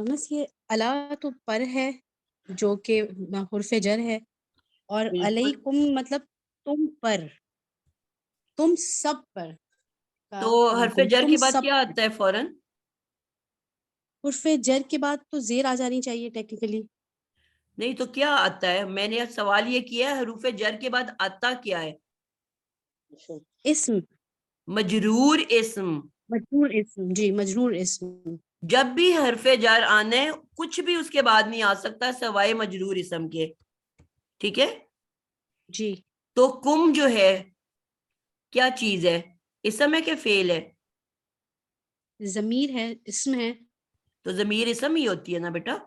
بس یہ اللہ تو پر ہے جو کہ حرف جر ہے, اور بالکل. علیکم مطلب تم پر, تم سب پر. تو حرف جر کے بعد کیا آتا ہے فوراً؟ حرف جر کے بعد تو زیر آ جانی چاہیے ٹیکنیکلی. نہیں تو کیا آتا ہے؟ میں نے سوال یہ کیا ہے حروف جر کے بعد آتا کیا ہے؟ اسم, مجرور اسم. مجرور اسم, جی مجرور اسم. جب بھی حرف جر آنا ہے کچھ بھی اس کے بعد نہیں آ سکتا سوائے مجرور اسم کے. ٹھیک ہے, جی تو کم جو ہے کیا چیز ہے؟ اسم ہے کہ فعل ہے؟ ضمیر ہے, اسم ہے. تو ضمیر اسم ہی ہوتی ہے نا بیٹا.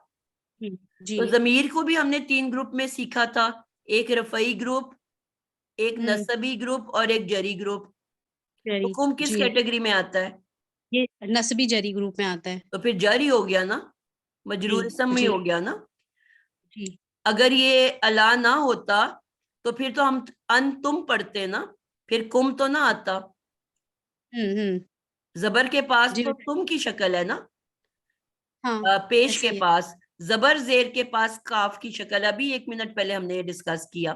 جی تو ضمیر کو بھی ہم نے 3 گروپ میں سیکھا تھا, ایک رفعی گروپ, ایک نسبی گروپ اور ایک جری گروپ. تو کم کس جی کیٹیگری میں آتا ہے؟ یہ نسبی جری گروپ میں آتا ہے. تو پھر جاری ہو گیا نا, مجرور اسم میں ہو گیا نا. جی اگر یہ الا نہ ہوتا تو پھر تو ہم ان تم پڑھتے نا, پھر کم تو نہ آتا. زبر کے پاس جی تو تم کی شکل ہے نا, ہاں پیش کے ایسے ہی ہے. پاس زبر, زیر کے پاس کاف کی شکل. ابھی 1 منٹ پہلے ہم نے یہ ڈسکس کیا.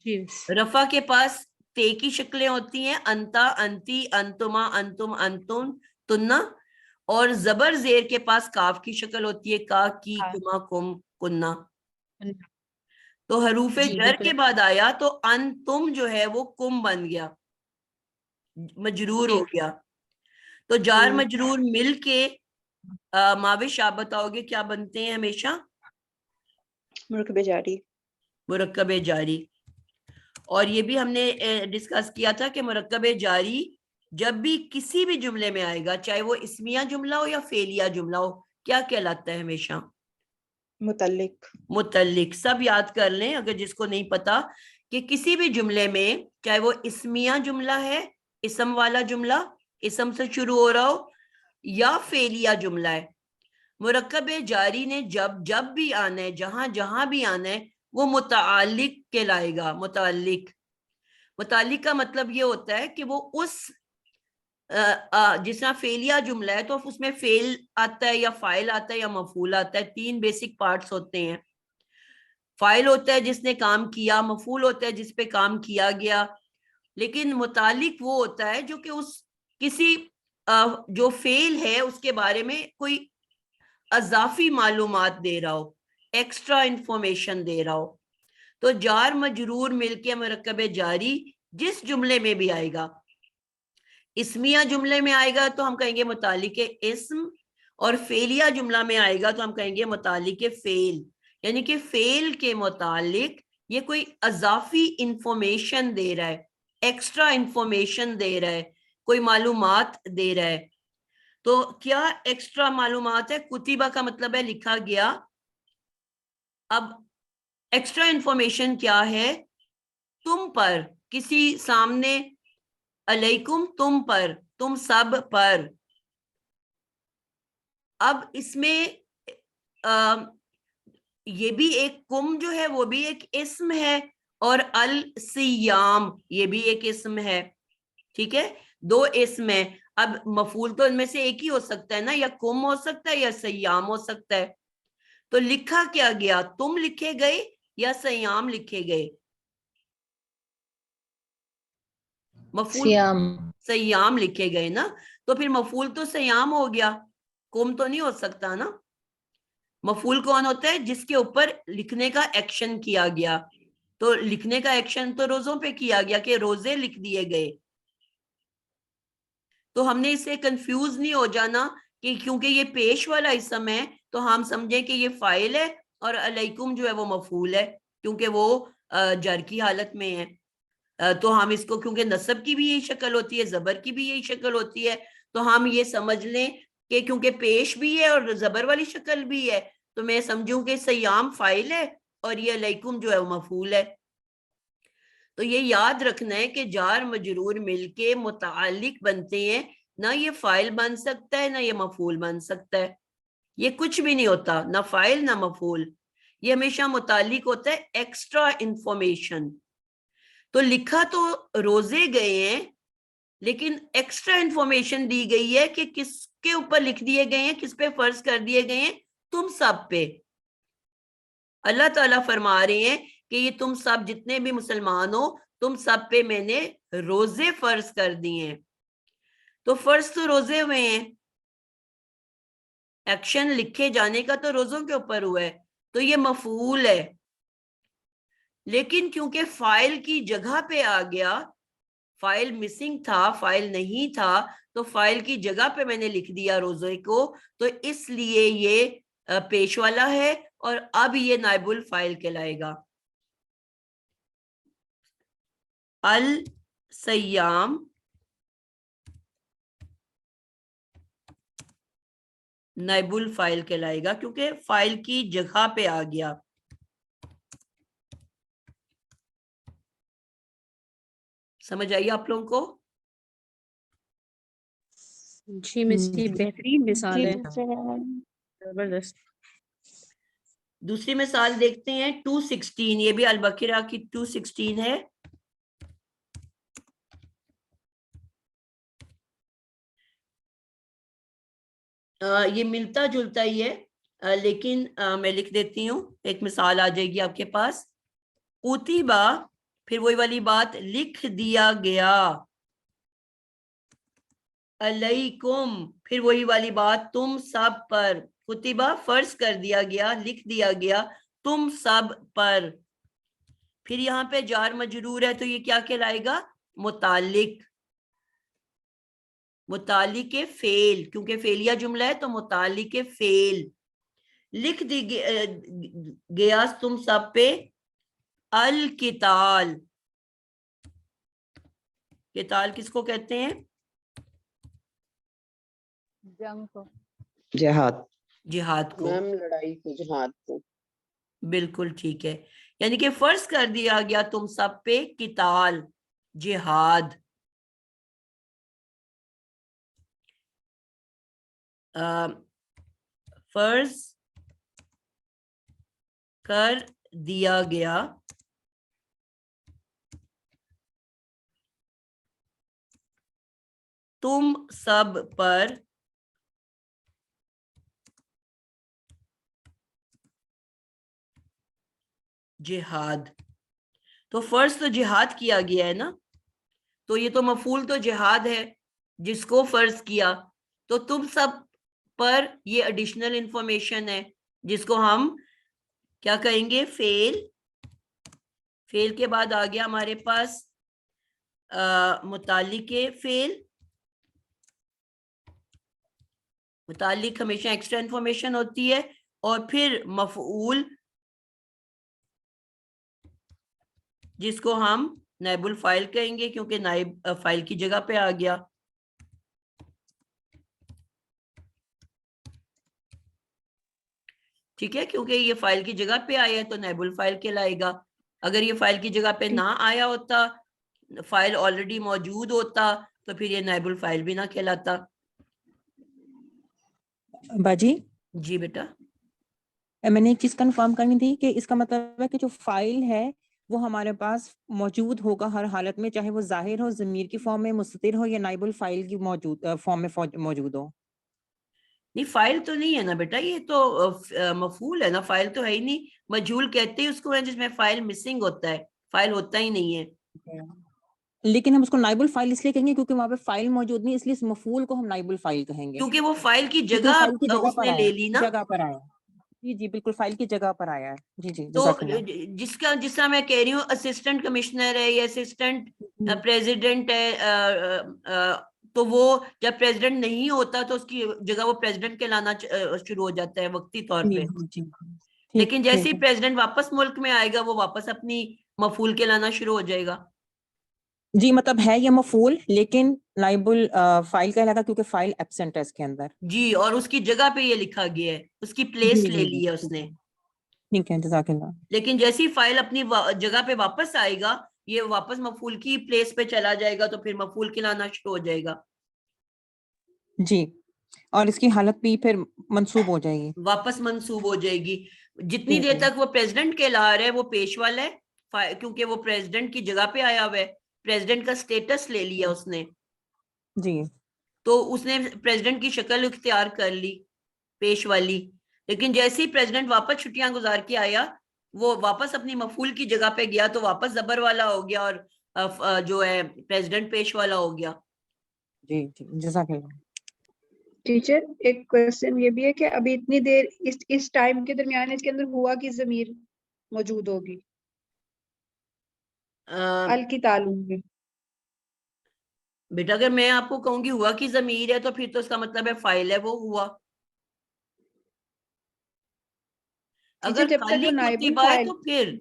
جی رفع کے پاس تے کی شکلیں ہوتی ہیں, انتا, انتی, انتما, انتم, انتن, تننا. اور زبر زیر کے پاس کاف کی شکل ہوتی ہے, کا, کی, کما, کم, کننا. تو حروف جی جر بالکل. کے بعد آیا تو ان تم جو ہے وہ کم بن گیا, مجرور جی ہو گیا. تو جار مجرور مل کے ماوش آپ بتاؤ گے کیا بنتے ہیں ہمیشہ؟ مرکب جاری. مرکب جاری. اور یہ بھی ہم نے ڈسکس کیا تھا کہ مرکب جاری جب بھی کسی بھی جملے میں آئے گا, چاہے وہ اسمیہ جملہ ہو یا فعلیہ جملہ ہو, کیا کہلاتا ہے ہمیشہ؟ متعلق. متعلق. سب یاد کر لیں اگر جس کو نہیں پتا, کہ کسی بھی جملے میں چاہے وہ اسمیہ جملہ ہے, اسم والا جملہ, اسم سے شروع ہو رہا ہو, یا فعلیہ جملہ ہے, مرکب جاری نے جب بھی آنا ہے, جہاں جہاں بھی آنا ہے, وہ متعلق کہلائے گا. متعلق کا مطلب یہ ہوتا ہے کہ وہ اس جس طرح فعلیہ جملہ ہے تو اس میں فعل آتا ہے یا فاعل آتا ہے یا مفعول آتا ہے. 3 بیسک پارٹس ہوتے ہیں. فاعل ہوتا ہے جس نے کام کیا, مفعول ہوتا ہے جس پہ کام کیا گیا, لیکن متعلق وہ ہوتا ہے جو کہ اس کسی جو فیل ہے اس کے بارے میں کوئی اضافی معلومات دے رہا ہو, ایکسٹرا انفارمیشن دے رہا ہو. تو جار مجرور مل کے مرکب جاری جس جملے میں بھی آئے گا, اسمیہ جملے میں آئے گا تو ہم کہیں گے متعلق اسم, اور فعلیہ جملہ میں آئے گا تو ہم کہیں گے متعلق فعل. یعنی کہ فعل کے متعلق یہ کوئی اضافی انفارمیشن دے رہا ہے, ایکسٹرا انفارمیشن دے رہا ہے, کوئی معلومات دے رہا ہے. تو کیا ایکسٹرا معلومات ہے؟ کتبہ کا مطلب ہے لکھا گیا. اب ایکسٹرا انفارمیشن کیا ہے؟ تم پر, کسی سامنے, علیکم تم پر, تم سب پر. اب اس میں یہ بھی ایک کم جو ہے وہ بھی ایک اسم ہے, اور السیام یہ بھی ایک اسم ہے. ٹھیک ہے, دو اسم ہے. اب مفعول تو ان میں سے ایک ہی ہو سکتا ہے نا, یا کم ہو سکتا ہے یا سیام ہو سکتا ہے. تو لکھا کیا گیا؟ تم لکھے گئے یا سیام لکھے گئے؟ مفعول سیام لکھے گئے نا, تو پھر مفعول تو سیام ہو گیا, کم تو نہیں ہو سکتا نا. مفعول کون ہوتا ہے؟ جس کے اوپر لکھنے کا ایکشن کیا گیا. تو لکھنے کا ایکشن تو روزوں پہ کیا گیا کہ روزے لکھ دیے گئے. تو ہم نے اس سے کنفیوز نہیں ہو جانا کہ کیونکہ یہ پیش والا اسم ہے تو ہم سمجھیں کہ یہ فاعل ہے اور علیکم جو ہے وہ مفعول ہے, کیونکہ وہ جر کی حالت میں ہے. تو ہم اس کو, کیونکہ نصب کی بھی یہی شکل ہوتی ہے, زبر کی بھی یہی شکل ہوتی ہے, تو ہم یہ سمجھ لیں کہ کیونکہ پیش بھی ہے اور زبر والی شکل بھی ہے تو میں سمجھوں کہ سیام فاعل ہے اور یہ علیکم جو ہے وہ مفعول ہے. تو یہ یاد رکھنا ہے کہ جار مجرور مل کے متعلق بنتے ہیں, نہ یہ فاعل بن سکتا ہے نہ یہ مفعول بن سکتا ہے. یہ کچھ بھی نہیں ہوتا, نہ فاعل نہ مفعول, یہ ہمیشہ متعلق ہوتا ہے ایکسٹرا انفارمیشن. تو لکھا تو روزے گئے ہیں, لیکن ایکسٹرا انفارمیشن دی گئی ہے کہ کس کے اوپر لکھ دیے گئے ہیں, کس پہ فرض کر دیے گئے ہیں؟ تم سب پہ. اللہ تعالیٰ فرما رہے ہیں کہ یہ تم سب جتنے بھی مسلمان ہو, تم سب پہ میں نے روزے فرض کر دیے ہیں. تو فرض تو روزے ہوئے ہیں, ایکشن لکھے جانے کا تو روزوں کے اوپر ہوا ہے, تو یہ مفعول ہے. لیکن کیونکہ فاعل کی جگہ پہ آ گیا, فاعل مسنگ تھا, فاعل نہیں تھا, تو فاعل کی جگہ پہ میں نے لکھ دیا روزے کو, تو اس لیے یہ پیش والا ہے اور اب یہ نائب الفاعل کہلائے گا. السیام نائب الفاعل کہلائے گا کیونکہ فاعل کی جگہ پہ آ گیا. سمجھ آئیے آپ لوگوں کو؟ جی مس جی بہترین مثال ہے, زبردست. دوسری مثال دیکھتے ہیں 216, یہ بھی البقرہ کی 216 ہے. یہ ملتا جلتا ہی ہے, لیکن میں لکھ دیتی ہوں, ایک مثال آ جائے گی آپ کے پاس. کتبہ, پھر وہی والی بات, لکھ دیا گیا. علیکم, پھر وہی والی بات, تم سب پر. کتبہ فرض کر دیا گیا, لکھ دیا گیا تم سب پر. پھر یہاں پہ جار مجرور ہے تو یہ کیا کہلائے گا؟ متعلق. متعلق فعل, کیونکہ فعلیہ جملہ ہے تو متعلق فعل. لکھ دی گیا تم سب پہ القتال. قتال کس کو کہتے ہیں؟ جنگ کو. جہاد. جہاد کو. میم لڑائی کو, جہاد کو. بالکل ٹھیک ہے, یعنی کہ فرض کر دیا گیا تم سب پہ قتال, جہاد. فرض کر دیا گیا تم سب پر جہاد. تو فرض تو جہاد کیا گیا ہے نا, تو یہ تو مفعول تو جہاد ہے, جس کو فرض کیا. تو تم سب پر یہ ایڈیشنل انفارمیشن ہے جس کو ہم کیا کہیں گے, فیل. فیل کے بعد آ گیا ہمارے پاس متعلق فیل. متعلق ہمیشہ ایکسٹرا انفارمیشن ہوتی ہے. اور پھر مفعول جس کو ہم نائب الفاعل کہیں گے کیونکہ نائب فاعل کی جگہ پہ آ گیا. ٹھیک ہے, کیونکہ یہ فائل کی جگہ پہ آیا ہے تو نائب الفاعل کہلائے گا. اگر یہ فائل کی جگہ پہ نہ آیا ہوتا, فائل آلریڈی موجود ہوتا, تو پھر یہ نائب الفاعل بھی نہ کہلاتا. باجی جی بیٹا. میں نے ایک چیز کنفرم کرنی تھی کہ اس کا مطلب ہے کہ جو فائل ہے وہ ہمارے پاس موجود ہوگا ہر حالت میں, چاہے وہ ظاہر ہو, ضمیر کی فارم میں مستتر ہو, یا نائب الفاعل کی فارم میں موجود ہو. نہیں, فائل تو نہیں ہے نا بیٹا, یہ تو مفعول ہے نا, فائل تو ہے ہی نہیں. مجہول کہتے ہیں اس کو ہے جس میں فائل مسنگ ہوتا ہے, فائل ہوتا ہی نہیں ہے. لیکن ہم اس کو نائب الفاعل اس لیے کہیں گے کیونکہ وہاں پہ فائل موجود نہیں, اس لیے اس مفعول کو ہم نائب الفاعل کہیں گے کیونکہ وہ فائل کی کیونکہ جگہ فائل کی جگہ اس پر نے آیا لے لی نا. جگہ پر آیا. جی جی بالکل, فائل کی جگہ پر آیا ہے. جی جی تو جزاک اللہ. جس طرح میں کہہ رہی ہوں اسسٹنٹ کمشنر ہے یا اسسٹنٹ پریزیڈنٹ ہے, تو وہ جب پریزیڈنٹ نہیں ہوتا تو اس کی جگہ وہ پریزیڈنٹ کہلانا شروع ہو جاتا ہے وقتی طور پہ. لیکن جیسے ہی پریزیڈنٹ واپس ملک میں آئے گا وہ واپس اپنی مفعول کہلانا شروع ہو جائے گا. جی مطلب ہے یہ مفعول لیکن نائب الفاعل کہلاتا ہے کیونکہ فائل ایبسنٹ ہے اس کے اندر. جی, اور اس کی جگہ پہ یہ لکھا گیا ہے, اس کی پلیس لے لی ہے اس نے. ٹھیک ہے جزاک اللہ. لیکن جیسی فائل اپنی جگہ پہ واپس آئے گا یہ واپس مفعول کی پلیس پہ چلا جائے گا, تو پھر مفعول کہلانا شروع ہو جائے گا. جی, اور اس کی حالت بھی پھر منسوب ہو جائے گی, واپس منسوب ہو جائے گی. جتنی دیر تک وہ پریزیڈنٹ کہلا رہا ہے وہ پیش والا ہے, کیونکہ وہ پریزیڈنٹ کی جگہ پہ آیا ہوا ہے, پریزیڈنٹ کا سٹیٹس لے لیا اس نے. جی تو اس نے پریزیڈنٹ کی شکل اختیار کر لی, پیش والی. لیکن جیسے ہی پریزیڈنٹ واپس چھٹیاں گزار کے آیا وہ واپس اپنی مفعول کی جگہ پہ گیا تو واپس زبر والا ہو گیا اور جو ہے پریزیڈنٹ پیش والا ہو گیا. جی جی جزاک اللہ. ٹیچر ایک کوشچن یہ بھی ہے کہ ابھی اتنی دیر اس ٹائم کے درمیان اس کے اندر ہوا کی ضمیر موجود ہوگی ال کی تعلق میں. بیٹا اگر میں آپ کو کہوں گی ہوا کی ضمیر ہے تو پھر تو اس کا مطلب ہے فائل ہے وہ ہوا. اگر جب تک خالی وہ نائب کتبہ ہے الفاعل تو پھر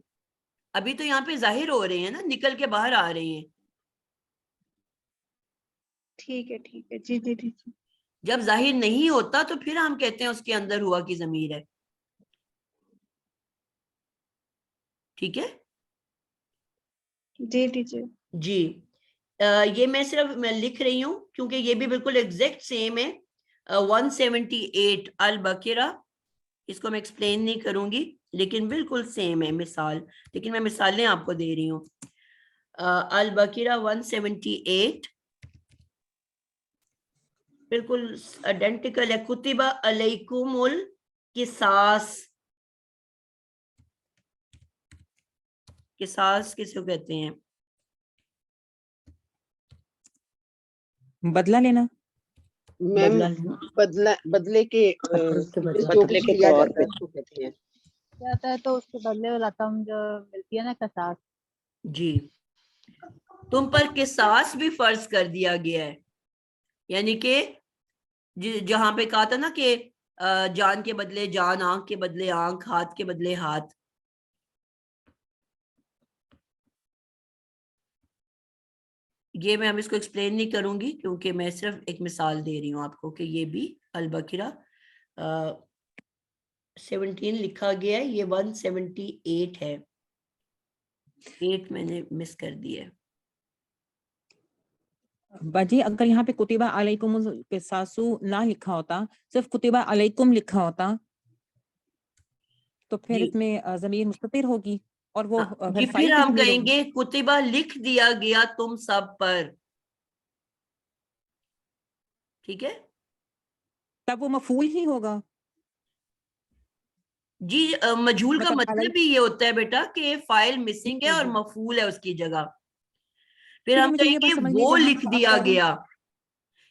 ابھی تو یہاں پہ ظاہر ہو رہے ہیں نا, نکل کے باہر آ رہے ہیں. ٹھیک ہے جی جی ٹھیک ہے. جب ظاہر نہیں ہوتا تو پھر ہم کہتے ہیں اس کے اندر ہوا کی ضمیر ہے. ٹھیک ہے جی ٹیچر. جی, یہ میں صرف میں لکھ رہی ہوں کیونکہ یہ بھی بالکل ایگزیکٹ سیم ہے. 178 البقرہ, اس کو میں ایکسپلین نہیں کروں گی لیکن بالکل سیم ہے مثال, لیکن میں مثالیں آپ کو دے رہی ہوں. البقرہ 178 بالکل آئیڈینٹیکل ہے. کتبہ علیکم القصاص, قصاص کس کو کہتے ہیں؟ بدلہ لینا, میم بدلے کے جو کچھ لیا جاتا ہے اس کو کہتے ہیں. جاتا ہے تو اس کے بدلے رقم جو ملتی ہے نا قصاص. جی, تم پر قصاص بھی فرض کر دیا گیا ہے, یعنی کہ جہاں پہ کہا تھا نا کہ جان کے بدلے جان, آنکھ کے بدلے آنکھ, ہاتھ کے بدلے ہاتھ. یہ میں اب اس کو ایکسپلین نہیں کروں گی کیونکہ میں صرف ایک مثال دے رہی ہوں آپ کو کہ یہ بھی البقرہ 17 لکھا گیا ہے, یہ 178 ہے. 8 میں نے مس کر دی ہے. باجی اگر یہاں پہ کتبہ علیکم القصاص نہ لکھا ہوتا, صرف کتبہ علیکم لکھا ہوتا تو پھر جی اس میں ضمیر مستتر ہوگی, اور وہ جی, فائل پھر کی ہم ضمیر کہیں ہوگی. گے کتبہ لکھ دیا گیا تم سب پر. ٹھیک ہے, تب وہ مفعول ہی ہوگا. جی, مجہول کا مطلب ہی یہ ہوتا ہے بیٹا کہ فائل مسنگ ہے اور جی مفعول ہے اس کی جگہ. پھر ہم مجھے کہیں یہ بات گے سمجھ نہیں وہ جہاں لکھ آپ دیا کہہ رہے ہیں گیا,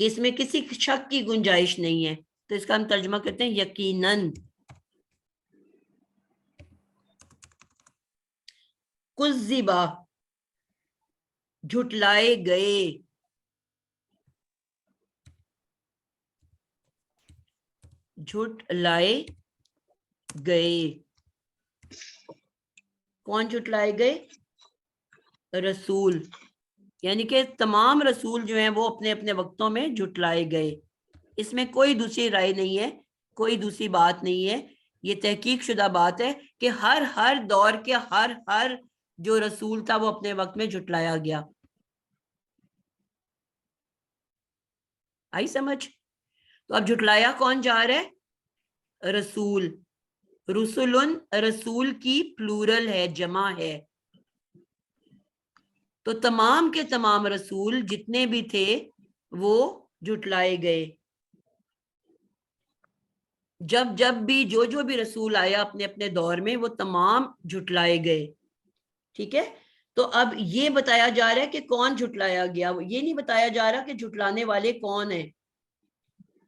کہ اس میں کسی شک کی گنجائش نہیں ہے، تو اس کا ہم ترجمہ کرتے ہیں یقیناً. کذبا جھٹلائے گئے، جھٹلائے گئے. کون جھٹلائے گئے؟ رسول. یعنی کہ تمام رسول جو ہیں وہ اپنے اپنے وقتوں میں جھٹلائے گئے. اس میں کوئی دوسری رائے نہیں ہے، کوئی دوسری بات نہیں ہے. یہ تحقیق شدہ بات ہے کہ ہر دور کے ہر جو رسول تھا وہ اپنے وقت میں جھٹلایا گیا. آئی سمجھ؟ تو اب جھٹلایا کون جا رہا ہے؟ رسول. رسولن رسول کی پلورل ہے، جمع ہے. تو تمام کے تمام رسول جتنے بھی تھے وہ جھٹلائے گئے. جب بھی جو بھی رسول آیا اپنے اپنے دور میں وہ تمام جھٹلائے گئے. ٹھیک ہے؟ تو اب یہ بتایا جا رہا ہے کہ کون جھٹلایا گیا، یہ نہیں بتایا جا رہا کہ جھٹلانے والے کون ہیں،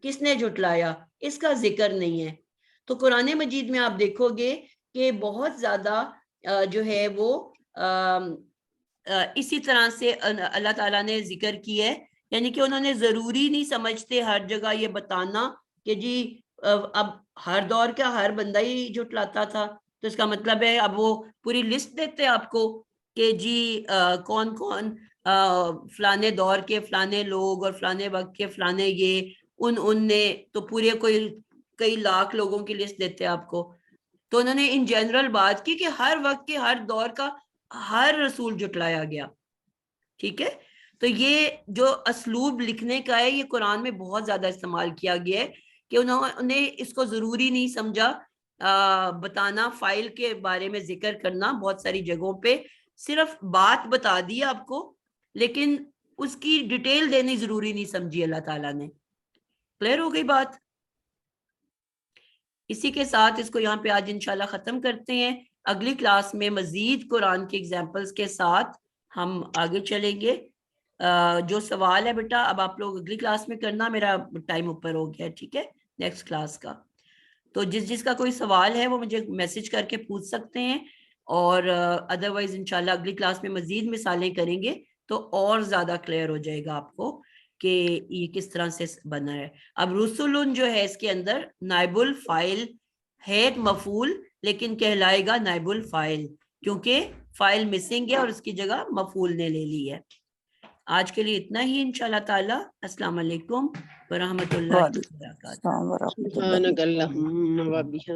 کس نے جھٹلایا، اس کا ذکر نہیں ہے. تو قرآن مجید میں آپ دیکھو گے کہ بہت زیادہ جو ہے وہ اسی طرح سے اللہ تعالیٰ نے ذکر کی ہے. یعنی کہ انہوں نے ضروری نہیں سمجھتے ہر جگہ یہ بتانا کہ جی اب ہر دور کا ہر بندہ ہی جھٹلاتا تھا، تو اس کا مطلب ہے اب وہ پوری لسٹ دیتے آپ کو کہ جی کون کون فلانے دور کے فلانے لوگ اور فلانے وقت کے فلانے یہ ان نے، تو پورے کئی لاکھ لوگوں کی لسٹ دیتے آپ کو. تو انہوں نے ان جنرل بات کی کہ ہر وقت کے ہر دور کا ہر رسول جھٹلایا گیا. ٹھیک ہے؟ تو یہ جو اسلوب لکھنے کا ہے یہ قرآن میں بہت زیادہ استعمال کیا گیا ہے کہ انہوں نے اس کو ضروری نہیں سمجھا بتانا، فائل کے بارے میں ذکر کرنا بہت ساری جگہوں پہ صرف بات بتا دی آپ کو، لیکن اس کی ڈیٹیل دینی ضروری نہیں سمجھی اللہ تعالیٰ نے. کلیئر ہو گئی بات؟ اسی کے ساتھ اس کو یہاں پہ آج انشاءاللہ ختم کرتے ہیں. اگلی کلاس میں مزید قرآن کے ایگزامپلز کے ساتھ ہم آگے چلیں گے. جو سوال ہے بیٹا اب آپ لوگ اگلی کلاس میں کرنا، میرا ٹائم اوپر ہو گیا. ٹھیک ہے؟ نیکسٹ کلاس کا تو جس کا کوئی سوال ہے وہ مجھے میسج کر کے پوچھ سکتے ہیں، اور ادروائز انشاءاللہ اگلی کلاس میں مزید مثالیں کریں گے تو اور زیادہ کلیئر ہو جائے گا آپ کو کہ یہ کس طرح سے بنا ہے. اب رسولن جو ہے اس کے اندر نائب الفاعل ہے مفعول، لیکن کہلائے گا نائب الفاعل کیونکہ فاعل مسنگ ہے اور اس کی جگہ مفعول نے لے لی ہے. آج کے لیے اتنا ہی انشاءاللہ تعالی. السلام علیکم ورحمۃ اللہ وبرکاتہ. سبحانک اللہم و بحمدک.